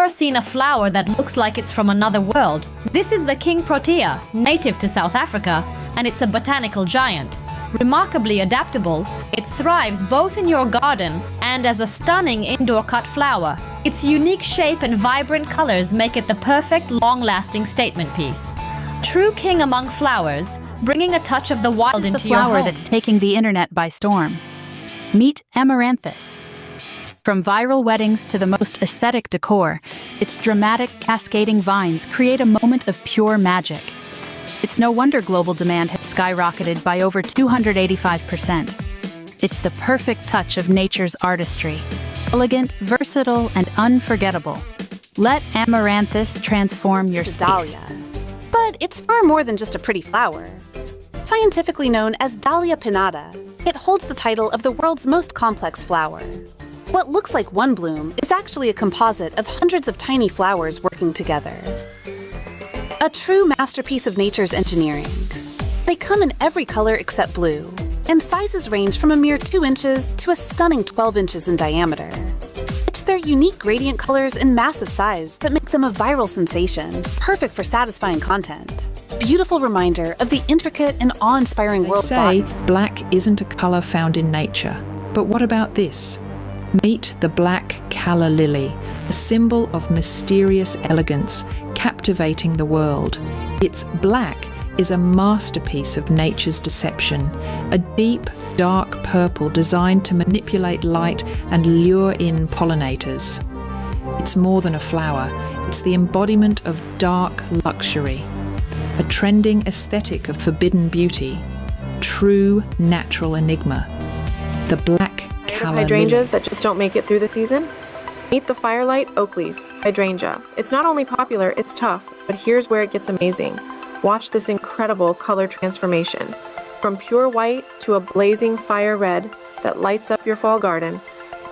ever seen a flower that looks like it's from another world? This is the King Protea, native to South Africa, and it's a botanical giant. Remarkably adaptable, it thrives both in your garden and as a stunning indoor cut flower. Its unique shape and vibrant colors make it the perfect long-lasting statement piece. True king among flowers, bringing a touch of the wild into your home. The flower that's taking the internet by storm. Meet Amaranthus. From viral weddings to the most aesthetic decor, its dramatic, cascading vines create a moment of pure magic. It's no wonder global demand has skyrocketed by over 285%. It's the perfect touch of nature's artistry. Elegant, versatile, and unforgettable. Let Amaranthus transform your space. Dahlia. But it's far more than just a pretty flower. Scientifically known as Dahlia Pinnata, it holds the title of the world's most complex flower. What looks like one bloom is actually a composite of hundreds of tiny flowers working together. A true masterpiece of nature's engineering. They come in every color except blue, and sizes range from a mere 2 inches to a stunning 12 inches in diameter. It's their unique gradient colors and massive size that make them a viral sensation, perfect for satisfying content. Beautiful reminder of the intricate and awe-inspiring world of botany. botany. They say black isn't a color found in nature, but what about this? Meet the black Calla Lily, a symbol of mysterious elegance, captivating the world. Its black is a masterpiece of nature's deception, a deep, dark purple designed to manipulate light and lure in pollinators. It's more than a flower, it's the embodiment of dark luxury, a trending aesthetic of forbidden beauty, true natural enigma. The black Calla hydrangeas Lily. that just don't make it through the season? Meet the Light Oakleaf Hydrangea. It's not only popular, it's tough, but here's where it gets amazing. Watch this incredible color transformation. From pure white to a blazing fire red that lights up your fall garden,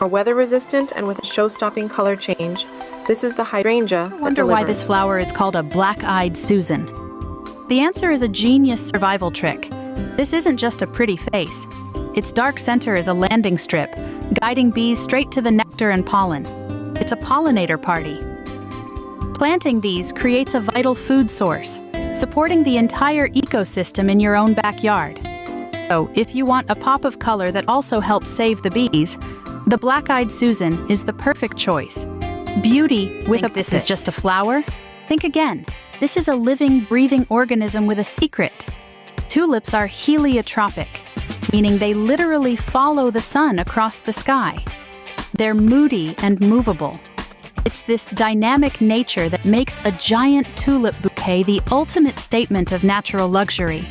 or weather resistant and with a show-stopping color change, this is the hydrangea. I wonder why this flower is called a black-eyed Susan. The answer is a genius survival trick. This isn't just a pretty face. Its dark center is a landing strip, guiding bees straight to the nectar and pollen. It's a pollinator party. Planting these creates a vital food source, supporting the entire ecosystem in your own backyard. So, if you want a pop of color that also helps save the bees, the black-eyed Susan is the perfect choice. Beauty with this is just a flower? Think again. This is a living, breathing organism with a secret. Tulips are heliotropic, meaning they literally follow the sun across the sky. They're moody and movable. It's this dynamic nature that makes a giant tulip bouquet the ultimate statement of natural luxury.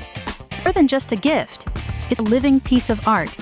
More than just a gift, it's a living piece of art,